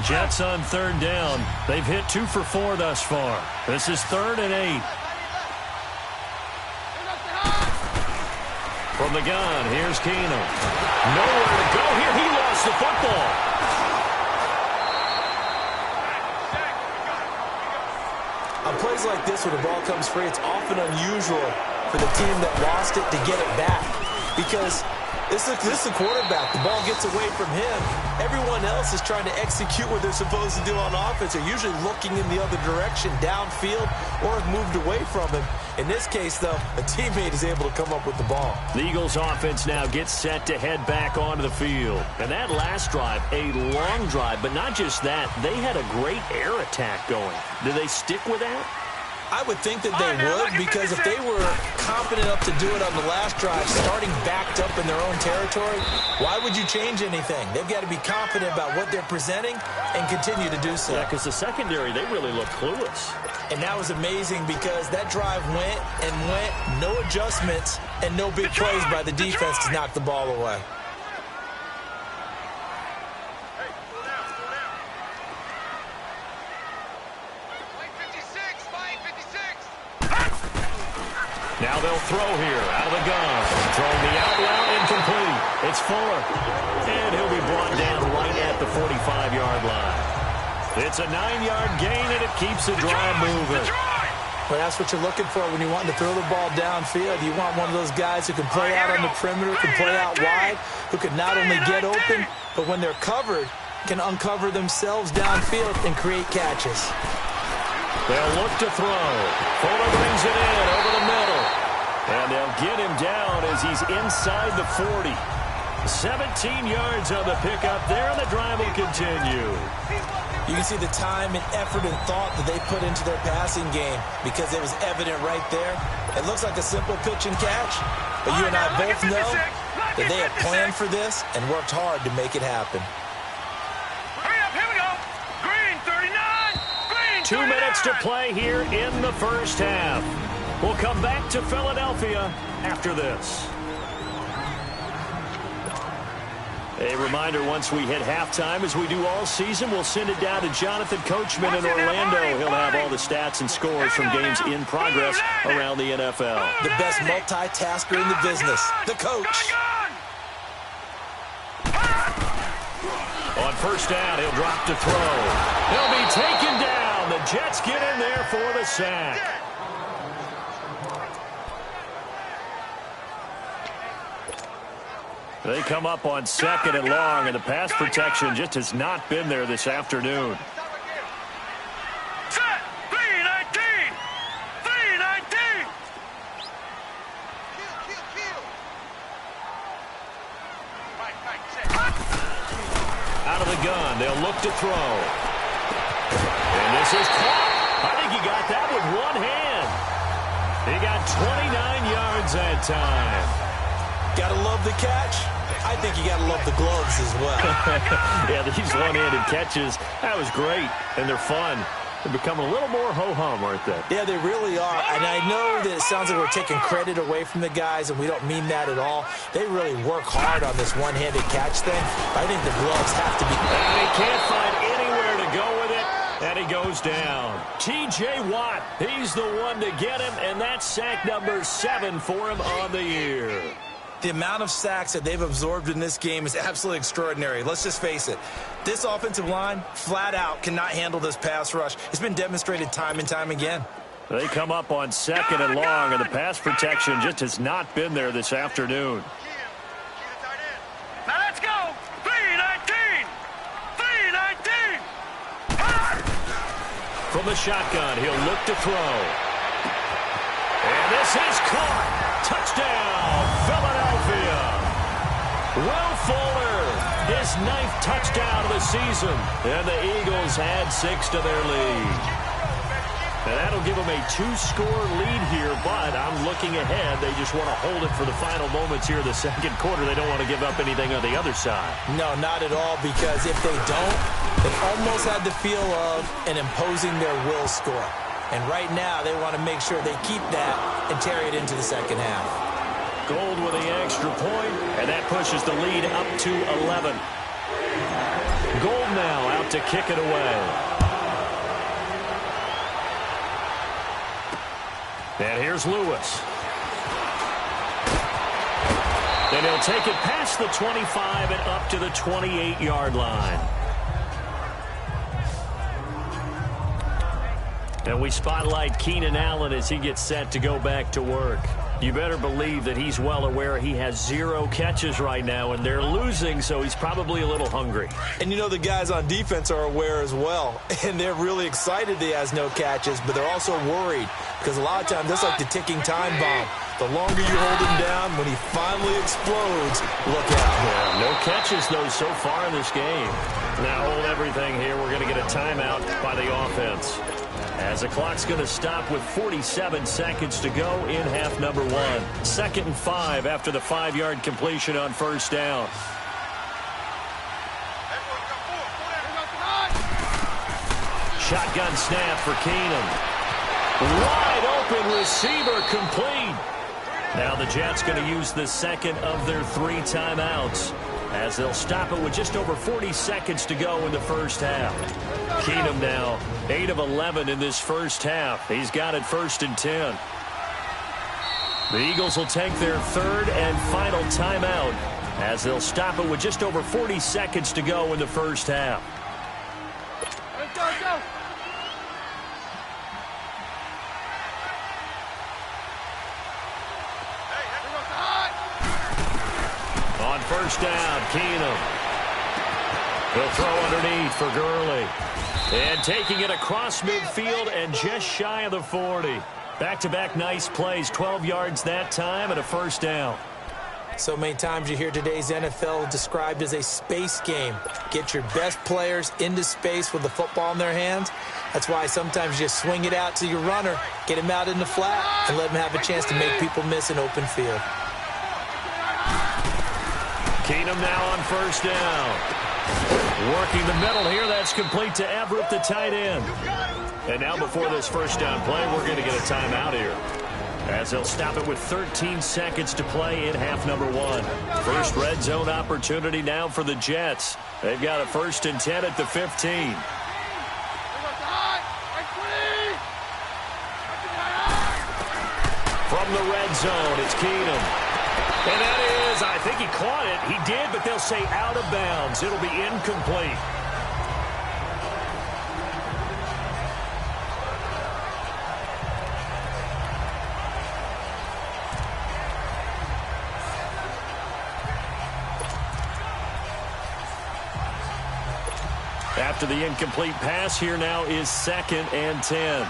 Jets on third down. They've hit 2 for 4 thus far. This is 3rd and 8. From the gun, here's Keenum. Nowhere to go here. He lost the football. On plays like this where the ball comes free, it's often unusual for the team that lost it to get it back. Because this is the quarterback. The ball gets away from him. Everyone else is trying to execute what they're supposed to do on offense. They're usually looking in the other direction, downfield, or have moved away from him. In this case, though, a teammate is able to come up with the ball. The Eagles offense now gets set to head back onto the field. And that last drive, a long drive, but not just that. They had a great air attack going. Do they stick with that? I would think that they would, because if they were confident enough to do it on the last drive, starting backed up in their own territory, why would you change anything? They've got to be confident about what they're presenting and continue to do so. Yeah, because the secondary, they really look clueless. And that was amazing because that drive went and went, no adjustments, and no big plays by the defense to knock the ball away. Now they'll throw here out of the gun. Throwing the out route, incomplete. It's Fuller. And he'll be brought down right at the 45-yard line. It's a 9-yard gain, and it keeps the drive moving. Well, that's what you're looking for when you want to throw the ball downfield. You want one of those guys who can play out on the perimeter, can play out wide, who can not only get open, but when they're covered, can uncover themselves downfield and create catches. They'll look to throw. Fuller brings it in over the middle. And they'll get him down as he's inside the 40. 17 yards on the pickup there, and the drive will continue. You can see the time and effort and thought that they put into their passing game because it was evident right there. It looks like a simple pitch and catch, but you and I both know that they have planned for this and worked hard to make it happen. 2 minutes to play here in the first half. We'll come back to Philadelphia after this. A reminder, once we hit halftime, as we do all season, we'll send it down to Jonathan Coachman in Orlando. He'll have all the stats and scores from games in progress around the NFL. The best multitasker in the business, the coach. On first down, he'll drop to throw. He'll be taken down. The Jets get in there for the sack. They come up on 2nd and long, and the pass protection just has not been there this afternoon. Set! 3-19! 3-19! Out of the gun, they'll look to throw. And this is caught. I think he got that with one hand. He got 29 yards that time. Gotta love the catch. I think you gotta love the gloves as well. Yeah, these one-handed catches, that was great, and they're fun. They're becoming a little more ho-hum, aren't they? Yeah, they really are. And I know that it sounds like we're taking credit away from the guys, and we don't mean that at all. They really work hard on this one-handed catch thing. I think the gloves have to be... And he can't find anywhere to go with it, and he goes down. T.J. Watt, he's the one to get him, and that's sack number 7 for him on the year. The amount of sacks that they've absorbed in this game is absolutely extraordinary. Let's just face it. This offensive line, flat out, cannot handle this pass rush. It's been demonstrated time and time again. They come up on 2nd and long, and the pass protection just has not been there this afternoon. Now let's go! 3-19! 3-19! From the shotgun, he'll look to throw. And this is caught. Touchdown, Philadelphia. Will Fuller, his 9th touchdown of the season. And the Eagles add 6 to their lead. And that'll give them a 2-score lead here, but I'm looking ahead. They just want to hold it for the final moments here in the second quarter. They don't want to give up anything on the other side. No, not at all, because if they don't, they almost had the feel of an imposing their will score. And right now, they want to make sure they keep that and carry it into the second half. Gold with the extra point, and that pushes the lead up to 11. Gold now out to kick it away. And here's Lewis. And he'll take it past the 25 and up to the 28-yard line. And we spotlight Keenan Allen as he gets set to go back to work. You better believe that he's well aware he has 0 catches right now, and they're losing, so he's probably a little hungry. And you know the guys on defense are aware as well, and they're really excited he has no catches, but they're also worried because a lot of times that's like the ticking time bomb. The longer you hold him down, when he finally explodes, look out. Yeah, no catches, though, so far in this game. Now hold everything here. We're going to get a timeout by the offense, as the clock's going to stop with 47 seconds to go in half number 1. 2nd and 5 after the 5-yard completion on first down. Shotgun snap for Keenum. Wide open receiver complete. Now the Jets going to use the second of their 3 timeouts, as they'll stop it with just over 40 seconds to go in the first half. Keenum now 8 of 11 in this first half. He's got it 1st and 10. The Eagles will take their 3rd and final timeout, as they'll stop it with just over 40 seconds to go in the first half. Let's go. On first down, Keenum. He'll throw underneath for Gurley. And taking it across midfield and just shy of the 40. Back-to-back nice plays, 12 yards that time and a first down. So many times you hear today's NFL described as a space game. Get your best players into space with the football in their hands. That's why sometimes you just swing it out to your runner, get him out in the flat, and let him have a chance to make people miss an open field. Keenum now on first down. Working the middle here. That's complete to Everett, the tight end. And now before this first down play, we're going to get a timeout here, as they'll stop it with 13 seconds to play in half number 1. First red zone opportunity now for the Jets. They've got a 1st and 10 at the 15. From the red zone, it's Keenum. And that is, I think he caught it. He did, but they'll say out of bounds. It'll be incomplete. After the incomplete pass, here now is 2nd and 10.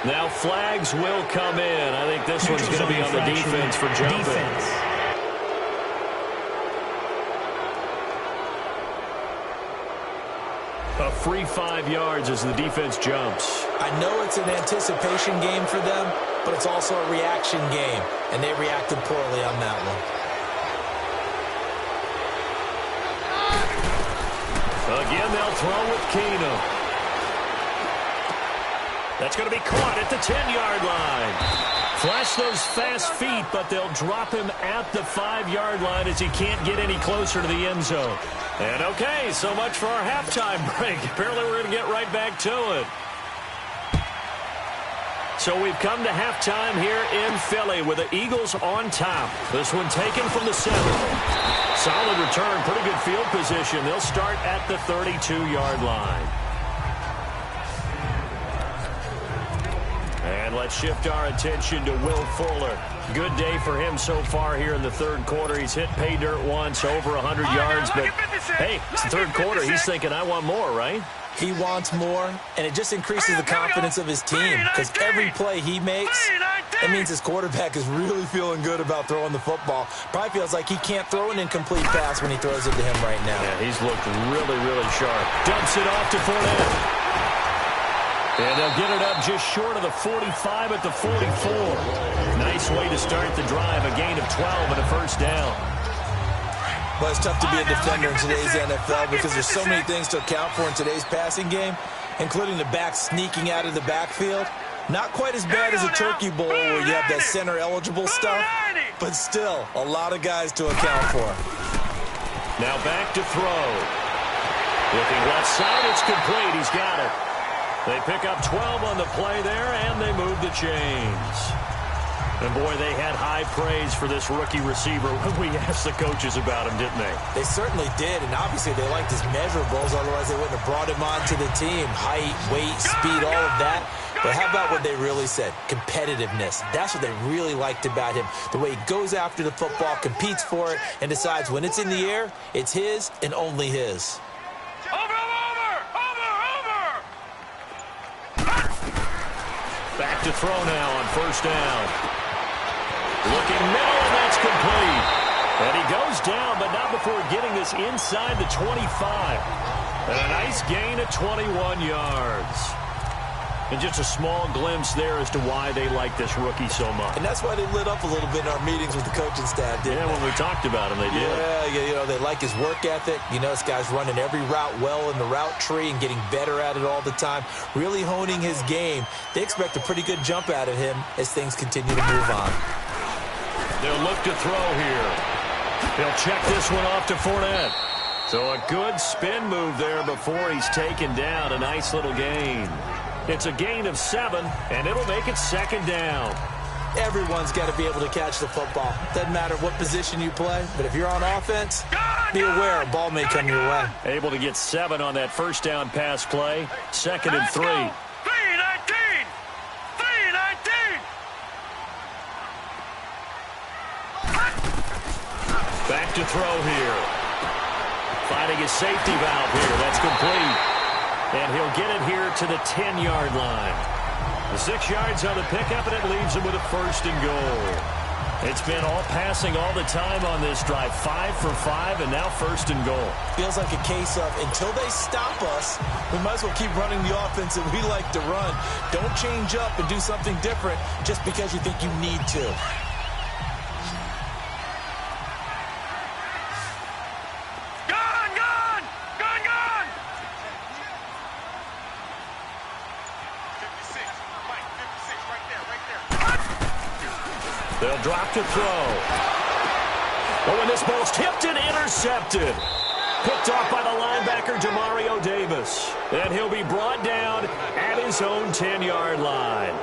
Now flags will come in. I think this one's going to be on the defense for jumping. A free 5 yards as the defense jumps. I know it's an anticipation game for them, but it's also a reaction game, and they reacted poorly on that one. Again, they'll throw with Keenum. That's going to be caught at the 10-yard line. Flash those fast feet, but they'll drop him at the 5-yard line as he can't get any closer to the end zone. And okay, so much for our halftime break. Apparently we're going to get right back to it. So we've come to halftime here in Philly with the Eagles on top. This one taken from the center. Solid return, pretty good field position. They'll start at the 32-yard line. And let's shift our attention to Will Fuller. Good day for him so far here in the 3rd quarter. He's hit pay dirt once, over 100 yards. But, hey, it's the 3rd quarter. He's thinking, I want more, right? He wants more, and it just increases the confidence of his team, because every play he makes, it means his quarterback is really feeling good about throwing the football. Probably feels like he can't throw an incomplete pass when he throws it to him right now. Yeah, he's looked really, really sharp. Dumps it off to Fournette. And they'll get it up just short of the 45 at the 44. Nice way to start the drive. A gain of 12 and a first down. Well, it's tough to be a defender in today's NFL because there's so many things to account for in today's passing game, including the back sneaking out of the backfield. Not quite as bad as a turkey bowl where you have that center-eligible stuff, but still a lot of guys to account for. Now back to throw. Looking left side, it's complete. He's got it. They pick up 12 on the play there, and they move the chains. And, boy, they had high praise for this rookie receiver when we asked the coaches about him, didn't they? They certainly did, and obviously they liked his measurables. Otherwise, they wouldn't have brought him onto the team. Height, weight, speed, all of that. But how about what they really said? Competitiveness. That's what they really liked about him. The way he goes after the football, competes for it, and decides when it's in the air, it's his and only his. Back to throw now on first down. Looking middle, and that's complete. And he goes down, but not before getting this inside the 25. And a nice gain of 21 yards. And just a small glimpse there as to why they like this rookie so much. And that's why they lit up a little bit in our meetings with the coaching staff, didn't they? When we talked about him, they did. Yeah, you know, they like his work ethic. You know, this guy's running every route well in the route tree and getting better at it all the time, really honing his game. They expect a pretty good jump out of him as things continue to move on. They'll look to throw here. He'll check this one off to Fournette. So a good spin move there before he's taken down. A nice little gain. It's a gain of 7, and it'll make it second down. Everyone's got to be able to catch the football. Doesn't matter what position you play, but if you're on offense, be aware a ball may come your way. Able to get 7 on that first down pass play. Second and 3. 3-19! Back to throw here. Finding his safety valve here. That's complete. And he'll get it here to the 10-yard line. The 6 yards on the pickup, and it leaves him with a first and goal. It's been all passing all the time on this drive. 5 for 5, and now first and goal. Feels like a case of until they stop us, we might as well keep running the offense that we like to run. Don't change up and do something different just because you think you need to. They'll drop to throw. Oh, and this ball's tipped and intercepted. Picked off by the linebacker, Demario Davis. And he'll be brought down at his own 10-yard line.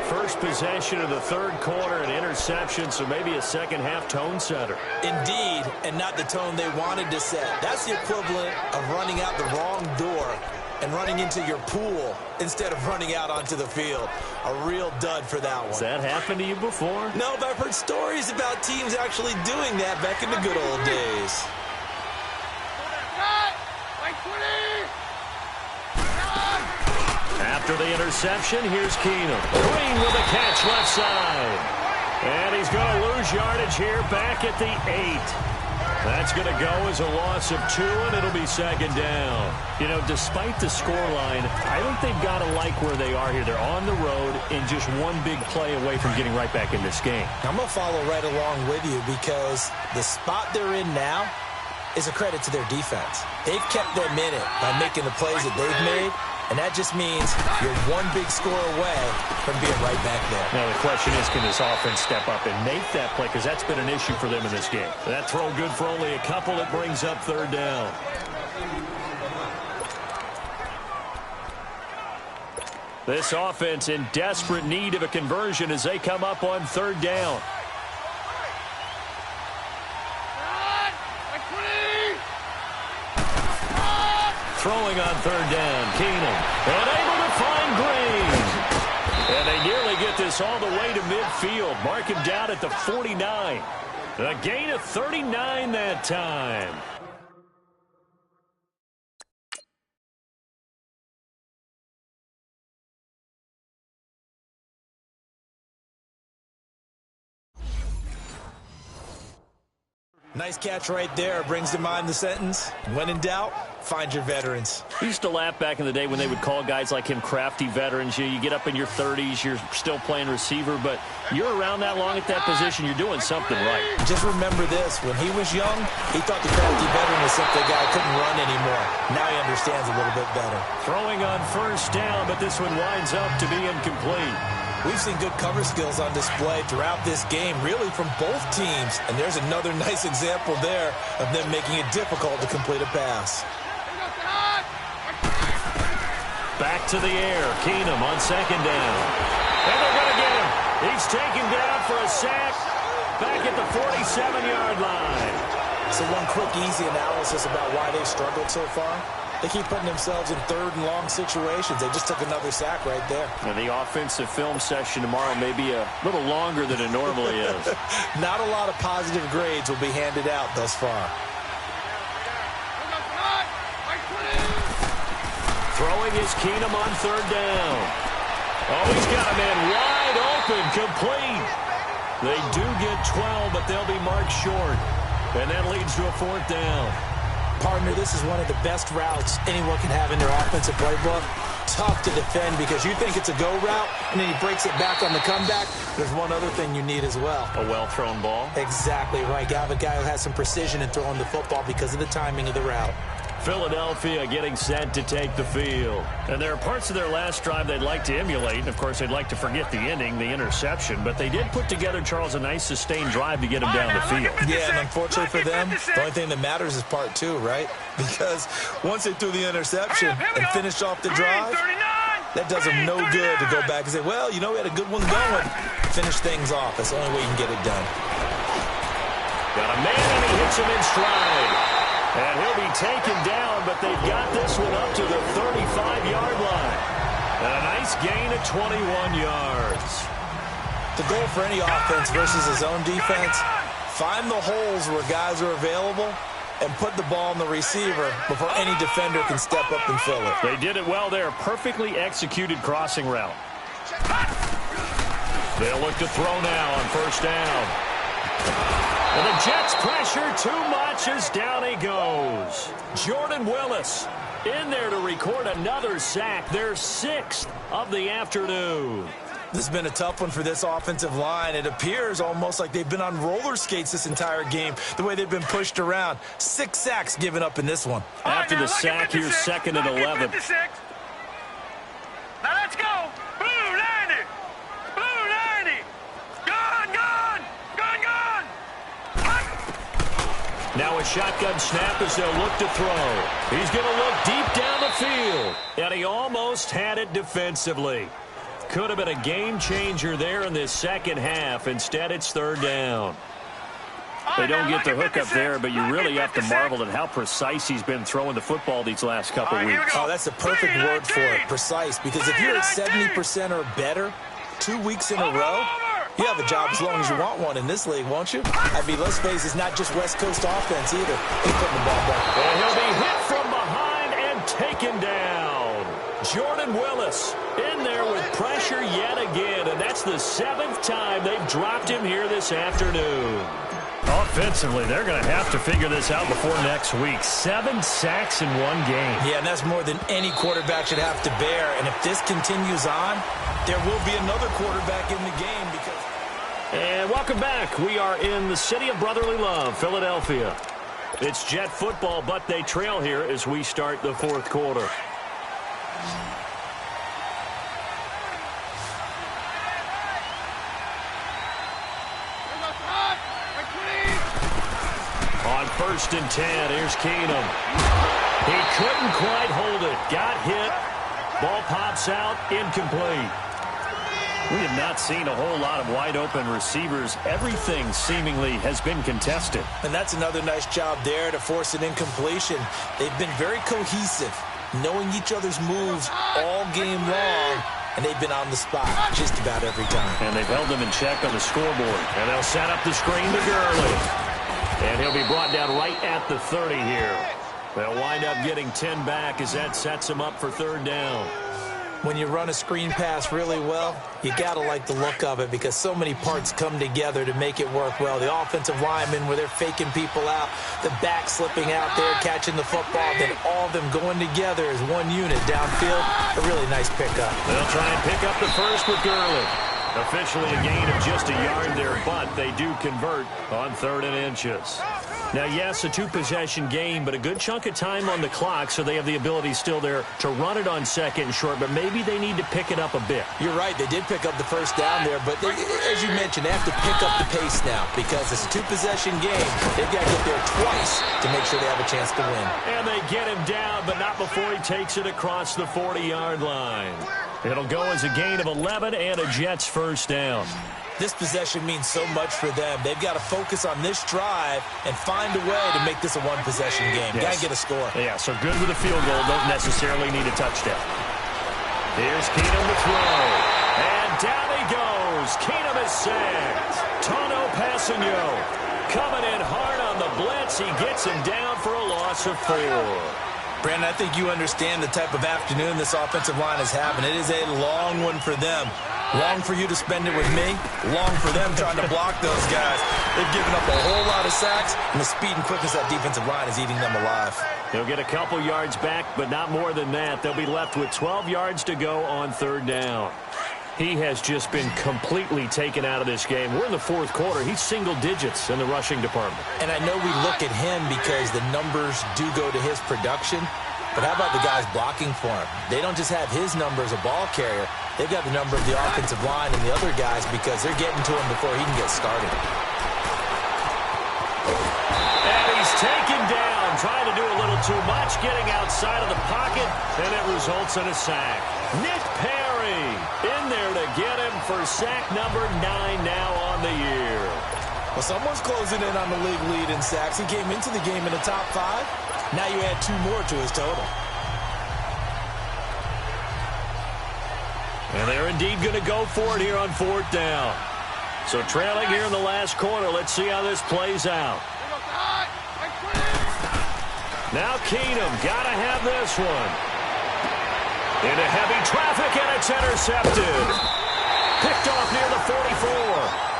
First possession of the third quarter, an interception, so maybe a second-half tone setter. Indeed, and not the tone they wanted to set. That's the equivalent of running out the wrong door and running into your pool instead of running out onto the field. A real dud for that one. Has that happened to you before? No, but I've heard stories about teams actually doing that back in the good old days. After the interception, here's Keenum. Green with a catch left side. And he's going to lose yardage here back at the 8. That's going to go as a loss of 2, and it'll be second down. You know, despite the scoreline, I think they've got to like where they are here. They're on the road and just one big play away from getting right back in this game. I'm going to follow right along with you because the spot they're in now is a credit to their defense. They've kept them in it by making the plays that they've made, and that just means you're one big score away from being right back there. Now, the question is, can this offense step up and make that play? Because that's been an issue for them in this game. That throw good for only a couple. It brings up third down. This offense in desperate need of a conversion as they come up on third down. Throwing on third down, Keenum. And able to find Green. And they nearly get this all the way to midfield. Mark him down at the 49. A gain of 39 that time. Nice catch right there. Brings to mind the sentence, when in doubt, find your veterans. We used to laugh back in the day when they would call guys like him crafty veterans. You get up in your 30s, you're still playing receiver, but you're around that long at that position, you're doing something right. Just remember this. When he was young, he thought the crafty veteran was simply a guy who couldn't run anymore. Now he understands a little bit better. Throwing on first down, but this one winds up to be incomplete. We've seen good cover skills on display throughout this game, really from both teams. And there's another nice example there of them making it difficult to complete a pass. Back to the air. Keenum on second down. And they're going to get him. He's taken down for a sack back at the 47-yard line. So one quick, easy analysis about why they've struggled so far. They keep putting themselves in third and long situations. They just took another sack right there. And the offensive film session tomorrow may be a little longer than it normally is. Not a lot of positive grades will be handed out thus far. Throwing is Keenum on third down. Oh, he's got a man wide open, complete. They do get 12, but they'll be marked short. And that leads to a fourth down. Partner, this is one of the best routes anyone can have in their offensive playbook. Tough to defend because you think it's a go route, and then he breaks it back on the comeback. There's one other thing you need as well. A well-thrown ball. Exactly right. You have a guy who has some precision in throwing the football because of the timing of the route. Philadelphia getting set to take the field. And there are parts of their last drive they'd like to emulate. Of course, they'd like to forget the ending, the interception. But they did put together, Charles, a nice sustained drive to get them down the field. Yeah, and unfortunately for them, the only thing that matters is part two, right? Because once they threw the interception and finished off the drive, that does them no good to go back and say, well, you know, we had a good one going. Finish things off. That's the only way you can get it done. Got a man, and he hits him in stride. And he'll be taken down, but they've got this one up to the 35-yard line. And a nice gain of 21 yards. The goal for any offense versus his own defense, find the holes where guys are available and put the ball on the receiver before any defender can step up and fill it. They did it well there. Perfectly executed crossing route. They'll look to throw now on first down. And the Jets pressure too much as down he goes. Jordan Willis in there to record another sack, their 6th of the afternoon. This has been a tough one for this offensive line. It appears almost like they've been on roller skates this entire game, the way they've been pushed around. 6 sacks given up in this one. After the sack, here's 2nd and 11. Now let's go. Blue 90. Blue 90. Gone, gone. Gone, gone. Now a shotgun snap as they'll look to throw. He's going to look deep down the field. And he almost had it defensively. Could have been a game changer there in this second half. Instead, it's third down. They don't get the hook up there, but you really have to marvel at how precise he's been throwing the football these last couple weeks. Oh, that's the perfect word for it, precise. Because if you're at 70% or better 2 weeks in a row, you have a job as long as you want one in this league, won't you? I mean, let's face it, it's not just West Coast offense either. He's putting the ball down. And he'll be hit from behind and taken down. Jordan Willis in there with pressure yet again, and that's the 7th time they've dropped him here this afternoon. Offensively, they're going to have to figure this out before next week. 7 sacks in one game. Yeah, and that's more than any quarterback should have to bear. And if this continues on, there will be another quarterback in the game. And welcome back. We are in the city of brotherly love, Philadelphia. It's Jet football, but they trail here as we start the 4th quarter. On 1st and 10, here's Keenum. He couldn't quite hold it. Got hit. Ball pops out, incomplete. We have not seen a whole lot of wide-open receivers. Everything seemingly has been contested. And that's another nice job there to force an incompletion. They've been very cohesive, knowing each other's moves all game long, and they've been on the spot just about every time. And they've held them in check on the scoreboard. And they'll set up the screen to Gurley. And he'll be brought down right at the 30 here. They'll wind up getting 10 back as that sets them up for third down. When you run a screen pass really well, you got to like the look of it because so many parts come together to make it work well. The offensive linemen where they're faking people out, the back slipping out there, catching the football, then all of them going together as one unit downfield. A really nice pickup. They'll try and pick up the first with Gurley. Officially a gain of just a yard there, but they do convert on 3rd and inches. Now, yes, a two-possession game, but a good chunk of time on the clock, so they have the ability still there to run it on second and short, but maybe they need to pick it up a bit. You're right. They did pick up the first down there, but as you mentioned, they have to pick up the pace now because it's a two-possession game. They've got to get there twice to make sure they have a chance to win. And they get him down, but not before he takes it across the 40-yard line. It'll go as a gain of 11 and a Jets first down. This possession means so much for them. They've got to focus on this drive and find a way to make this a one-possession game. Yes. Got to get a score. Yeah, so good with a field goal. Don't necessarily need a touchdown. Here's Keenum to throw. And down he goes. Keenum is sacked. Tono Passanio coming in hard on the blitz. He gets him down for a loss of 4. Brandon, I think you understand the type of afternoon this offensive line is having. It is a long one for them. Long for you to spend it with me. Long for them trying to block those guys. They've given up a whole lot of sacks, and the speed and quickness of that defensive line is eating them alive. They'll get a couple yards back, but not more than that. They'll be left with 12 yards to go on third down. He has just been completely taken out of this game. We're in the fourth quarter. He's single digits in the rushing department. And I know we look at him because the numbers do go to his production, but how about the guys blocking for him? They don't just have his number as a ball carrier. They've got the number of the offensive line and the other guys because they're getting to him before he can get started. And he's taken down, trying to do a little too much, getting outside of the pocket, and it results in a sack. Nick Perry in there to get him for sack number 9 now on the year. Well, someone's closing in on the league lead in sacks. He came into the game in the top 5. Now you add 2 more to his total. And they're indeed going to go for it here on fourth down. So trailing here in the last quarter. Let's see how this plays out. Now Keenum, got to have this one. Into heavy traffic, and it's intercepted. Picked off near the 44.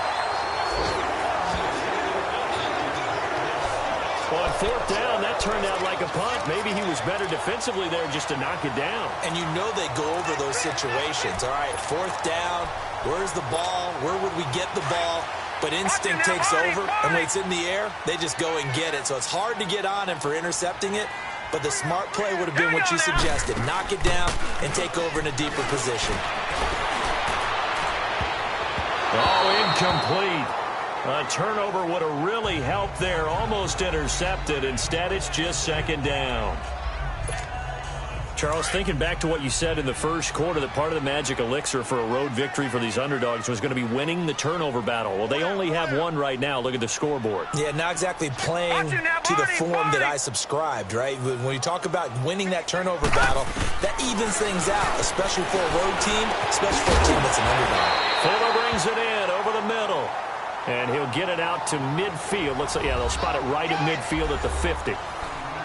On fourth down, that turned out like a punt. Maybe he was better defensively there just to knock it down. And you know they go over those situations. All right, fourth down, where's the ball? Where would we get the ball? But instinct takes over, and when it's in the air, they just go and get it. So it's hard to get on him for intercepting it, but the smart play would have been what you suggested. Knock it down and take over in a deeper position. Oh, incomplete. A turnover would have really helped there. Almost intercepted. Instead, it's just second down. Charles, thinking back to what you said in the first quarter, that part of the magic elixir for a road victory for these underdogs was going to be winning the turnover battle. Well, they only have one right now. Look at the scoreboard. Yeah, not exactly playing to the form that I subscribed, right? When you talk about winning that turnover battle, that evens things out, especially for a road team, especially for a team that's an underdog. Fuller brings it in over the middle. And he'll get it out to midfield. Looks like, yeah, they'll spot it right at midfield at the 50.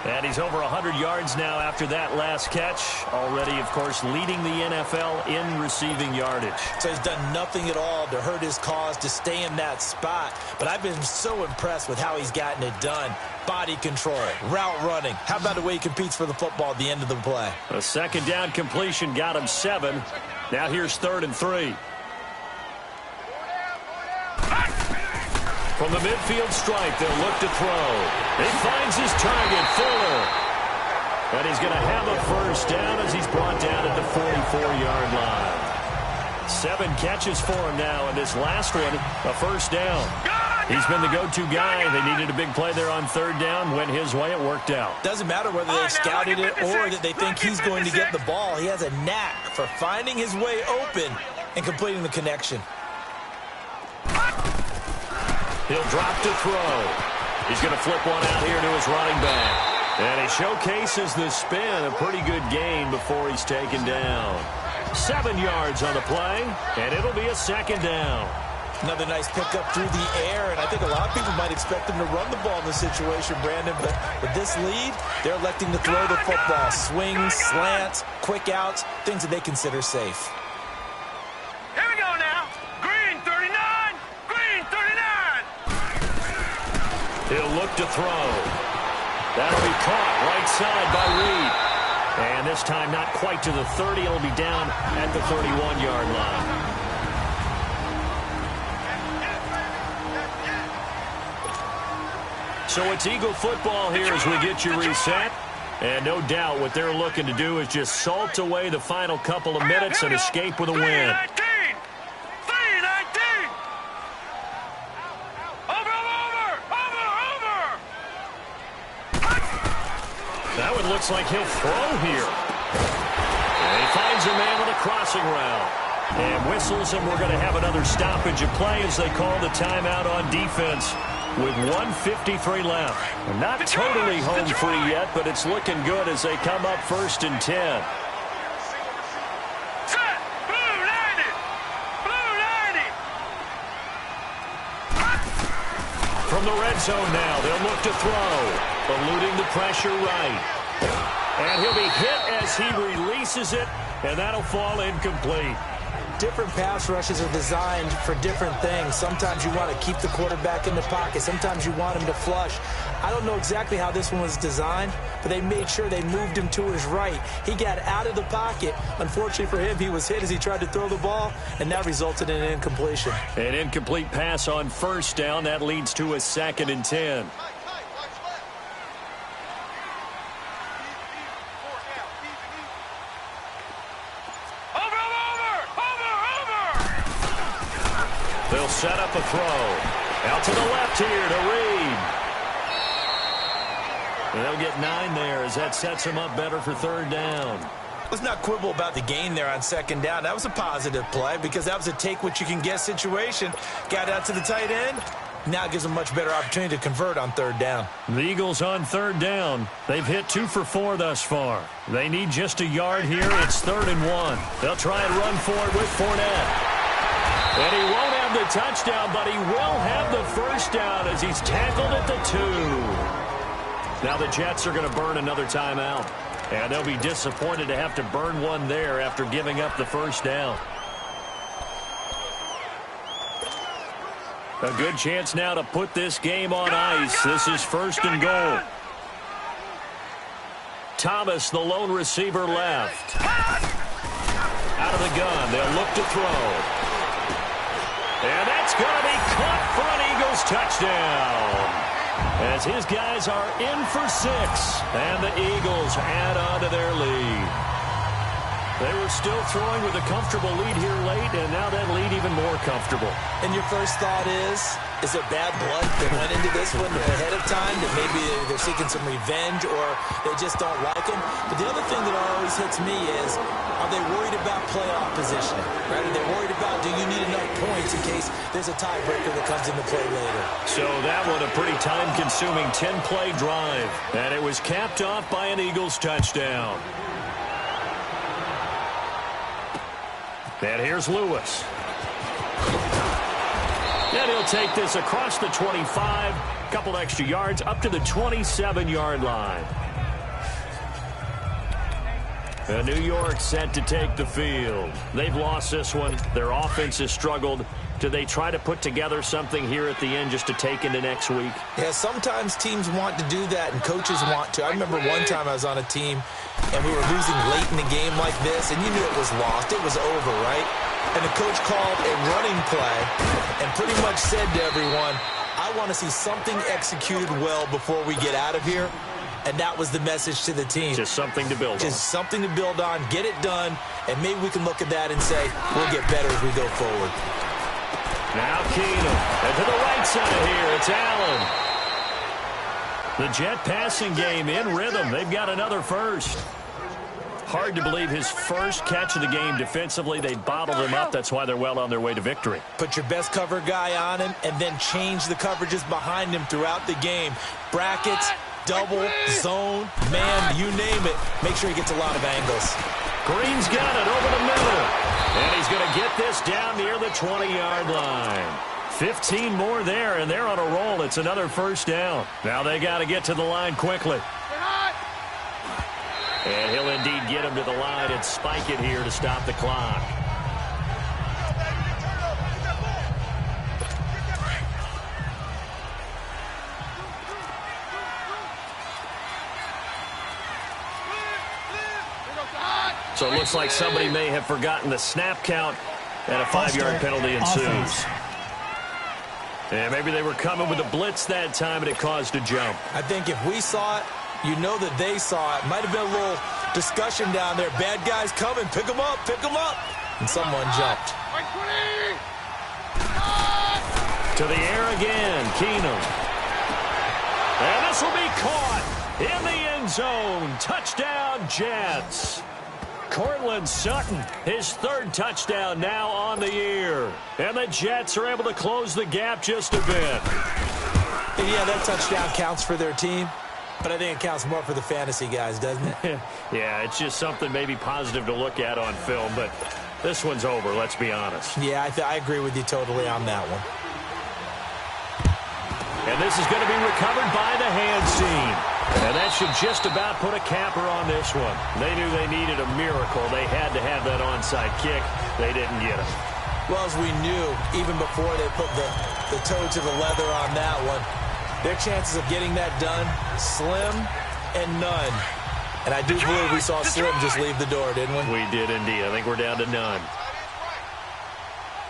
And he's over 100 yards now after that last catch. Already, of course, leading the NFL in receiving yardage. So he's done nothing at all to hurt his cause, to stay in that spot. But I've been so impressed with how he's gotten it done. Body control, route running. How about the way he competes for the football at the end of the play? A second down completion got him 7. Now here's 3rd and 3. From the midfield stripe, they'll look to throw. He finds his target, Fuller. And he's going to have a first down as he's brought down at the 44-yard line. 7 catches for him now, and this last one, a first down. He's been the go-to guy. They needed a big play there on 3rd down. Went his way, it worked out. Doesn't matter whether they've scouted it or that they think he's going to get the ball. He has a knack for finding his way open and completing the connection. He'll drop to throw. He's going to flip one out here to his running back. And he showcases the spin. A pretty good gain before he's taken down. 7 yards on the play, and it'll be a second down. Another nice pickup through the air, and I think a lot of people might expect them to run the ball in this situation, Brandon, but with this lead, they're electing to throw the football. Swings, slants, quick outs, things that they consider safe. Here we go now. Green 39. Green 39. He'll look to throw. That'll be caught right side by Reed. And this time not quite to the 30. It'll be down at the 31-yard line. So it's Eagle football here as we get you reset. And no doubt what they're looking to do is just salt away the final couple of minutes and escape with a win. 3-19. That one looks like he'll throw here. And he finds a man with a crossing route. And whistles, and we're going to have another stoppage of play as they call the timeout on defense with 1:53 left. Not totally home free yet, but it's looking good as they come up 1st and 10. Set. Blue 90. Blue 90. From the red zone now, they'll look to throw. Eluding the pressure right. And he'll be hit as he releases it, and that'll fall incomplete. Different pass rushes are designed for different things. Sometimes you want to keep the quarterback in the pocket. Sometimes you want him to flush. I don't know exactly how this one was designed, but they made sure they moved him to his right. He got out of the pocket. Unfortunately for him, he was hit as he tried to throw the ball, and that resulted in an incompletion. An incomplete pass on 1st down. That leads to a 2nd and 10. They'll set up a throw. Out to the left here to Reed. And they'll get 9 there as that sets him up better for 3rd down. Let's not quibble about the gain there on 2nd down. That was a positive play because that was a take-what-you-can-get situation. Got out to the tight end. Now gives them a much better opportunity to convert on 3rd down. The Eagles on 3rd down. They've hit 2 for 4 thus far. They need just a yard here. It's 3rd and 1. They'll try and run for it with Fournette. And he won't have the touchdown, but he will have the 1st down as he's tackled at the 2. Now the Jets are going to burn another timeout. And they'll be disappointed to have to burn one there after giving up the 1st down. A good chance now to put this game on ice. This is 1st and goal. Thomas, the lone receiver, left. Out of the gun, they'll look to throw. And that's going to be caught for an Eagles touchdown. As his guys are in for 6. And the Eagles add on to their lead. They were still throwing with a comfortable lead here late, and now that lead even more comfortable. And your first thought is it bad blood that went into this one ahead of time, that maybe they're seeking some revenge or they just don't like him? But the other thing that always hits me is, are they worried about playoff positioning? Right? Are they worried about, do you need enough points in case there's a tiebreaker that comes into play later? So that one a pretty time-consuming 10-play drive, and it was capped off by an Eagles touchdown. And here's Lewis. And he'll take this across the 25, couple extra yards, up to the 27-yard line. And New York set to take the field. They've lost this one. Their offense has struggled. Do they try to put together something here at the end just to take into next week? Yeah, sometimes teams want to do that and coaches want to. I remember one time I was on a team and we were losing late in the game like this, and you knew it was lost. It was over, right? And the coach called a running play and pretty much said to everyone, I want to see something executed well before we get out of here. And that was the message to the team. Just something to build on. Just something to build on, get it done, and maybe we can look at that and say, we'll get better as we go forward. Now Keenum. And to the right side here, it's Allen. The Jet passing game in rhythm. They've got another first. Hard to believe his first catch of the game defensively. They bottled him up. That's why they're well on their way to victory. Put your best cover guy on him and then change the coverages behind him throughout the game. Brackets, double, zone, man, you name it. Make sure he gets a lot of angles. Green's got it over the middle. And he's going to get this down near the 20-yard line. 15 more there, and they're on a roll. It's another first down. Now they got to get to the line quickly. And he'll indeed get him to the line and spike it here to stop the clock. So it looks like somebody may have forgotten the snap count, and a 5-yard penalty ensues. And maybe they were coming with a blitz that time, and it caused a jump. I think if we saw it, you know that they saw it. Might have been a little discussion down there. Bad guys coming. Pick them up. Pick them up. And someone jumped. To the air again. Keenum. And this will be caught in the end zone. Touchdown, Jets. Cortland Sutton, his third touchdown now on the year. And the Jets are able to close the gap just a bit. And yeah, that touchdown counts for their team, but I think it counts more for the fantasy guys, doesn't it? Yeah, it's just something maybe positive to look at on film, but this one's over, let's be honest. Yeah, I agree with you totally on that one. And this is going to be recovered by the hands team. And that should just about put a capper on this one. They knew they needed a miracle. They had to have that onside kick. They didn't get it. Well, as we knew, even before they put the toe to the leather on that one, their chances of getting that done, slim and none. And I do believe we saw Slim just leave the door, didn't we? We did indeed. I think we're down to none.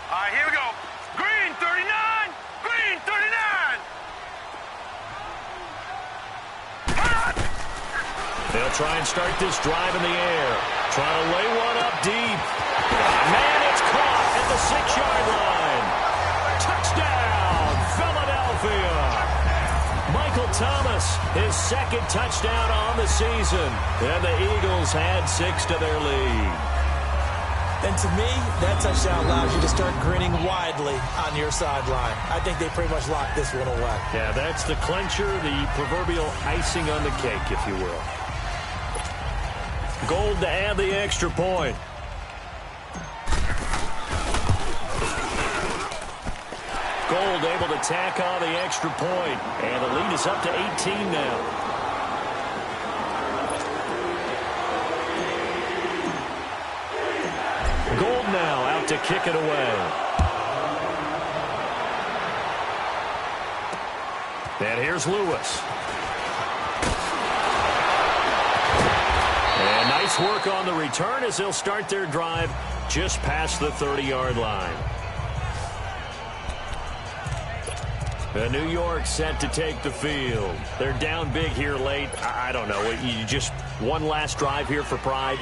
All right, here we go. Green 39. Green 39. They'll try and start this drive in the air. Trying to lay one up deep. Man, it's caught at the 6-yard line. Touchdown, Philadelphia. Michael Thomas, his second touchdown on the season. And the Eagles add 6 to their lead. And to me, that touchdown allows you to start grinning widely on your sideline. I think they pretty much locked this one away. Yeah, that's the clincher, the proverbial icing on the cake, if you will. Gold to add the extra point. Gold able to tack on the extra point. And the lead is up to 18 now. Gold now out to kick it away. And here's Lewis. And nice work on the return as they'll start their drive just past the 30-yard line. New York set to take the field. They're down big here late. I don't know. You just one last drive here for pride?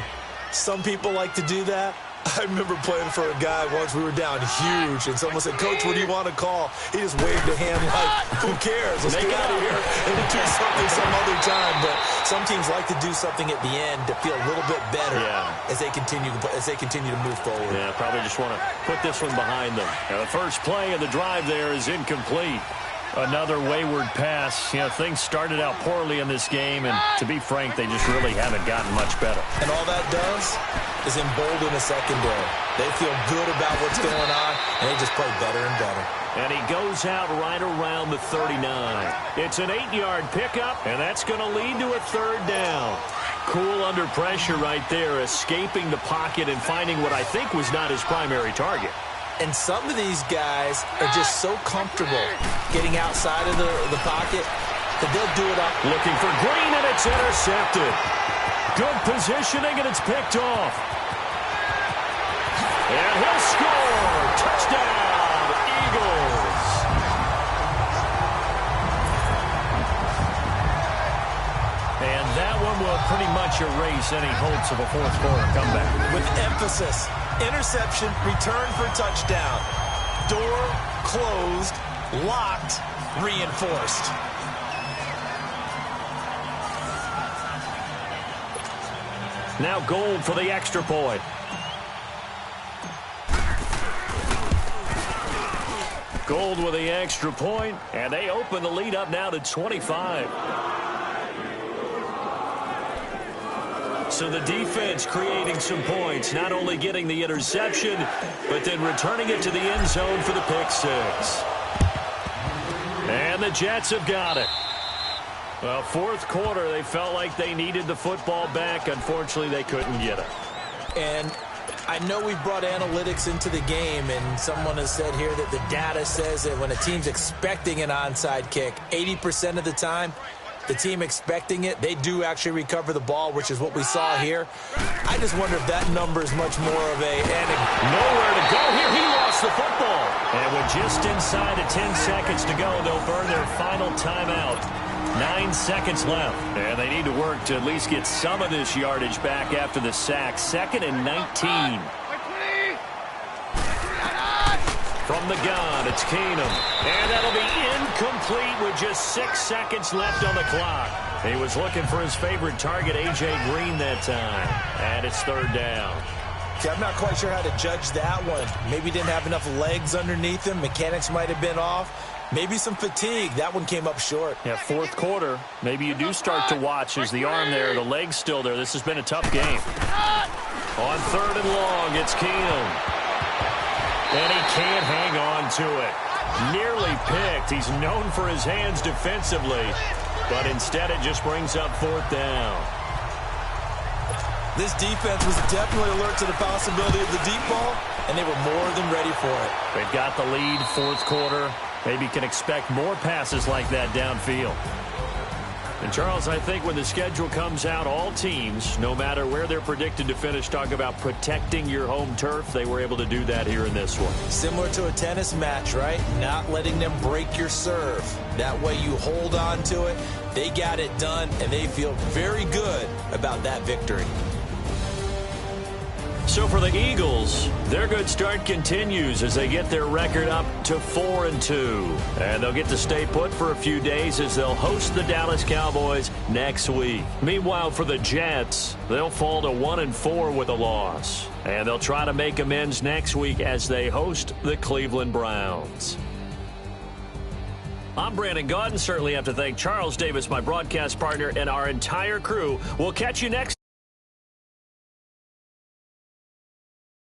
Some people like to do that. I remember playing for a guy once. We were down huge, and someone said, "Coach, what do you want to call?" He just waved a hand like, "Who cares? Let's get out of here and do something some other time." But some teams like to do something at the end to feel a little bit better as they continue to move forward. Yeah, probably just want to put this one behind them. Now, the first play of the drive there is incomplete. Another wayward pass. You know, things started out poorly in this game, and to be frank, they just really haven't gotten much better. And all that does is embolden the secondary. They feel good about what's going on, and they just play better and better. And he goes out right around the 39. It's an 8-yard pickup, and that's going to lead to a third down. Cool under pressure right there, escaping the pocket and finding what I think was not his primary target. And some of these guys are just so comfortable getting outside of the pocket that they'll do it up. Looking for Green, and it's intercepted. Good positioning, and it's picked off. And he'll score. Touchdown, Eagles. And that one will pretty much erase any hopes of a fourth-quarter comeback. With emphasis. Interception, return for touchdown. Door closed, locked, reinforced. Now Gold for the extra point. Gold with the extra point, and they open the lead up now to 25. So the defense creating some points, not only getting the interception, but then returning it to the end zone for the pick six. And the Jets have got it. Well, fourth quarter, they felt like they needed the football back. Unfortunately, they couldn't get it. And I know we brought analytics into the game, and someone has said here that the data says that when a team's expecting an onside kick, 80% of the time, the team expecting it, they do actually recover the ball, which is what we saw here. I just wonder if that number is much more of a... Nowhere to go here. He lost the football. And with just inside of 10 seconds to go, they'll burn their final timeout. 9 seconds left. And they need to work to at least get some of this yardage back after the sack. 2nd and 19. From the gun, it's Keenum. And that'll be incomplete with just 6 seconds left on the clock. He was looking for his favorite target, A.J. Green, that time. And it's 3rd down. Okay, I'm not quite sure how to judge that one. Maybe didn't have enough legs underneath him. Mechanics might have been off. Maybe some fatigue. That one came up short. Yeah, 4th quarter. Maybe you do start to watch as the arm there, the leg's still there. This has been a tough game. On 3rd and long, it's Keenum. And he can't hang on to it. Nearly picked. He's known for his hands defensively. But instead, it just brings up 4th down. This defense was definitely alert to the possibility of the deep ball, and they were more than ready for it. They've got the lead, 4th quarter. Maybe can expect more passes like that downfield. And, Charles, I think when the schedule comes out, all teams, no matter where they're predicted to finish, talk about protecting your home turf. They were able to do that here in this one. Similar to a tennis match, right? Not letting them break your serve. That way you hold on to it. They got it done, and they feel very good about that victory. So for the Eagles, their good start continues as they get their record up to 4-2. And they'll get to stay put for a few days as they'll host the Dallas Cowboys next week. Meanwhile, for the Jets, they'll fall to 1-4 with a loss. And they'll try to make amends next week as they host the Cleveland Browns. I'm Brandon Gaudin. Certainly have to thank Charles Davis, my broadcast partner, and our entire crew. We'll catch you next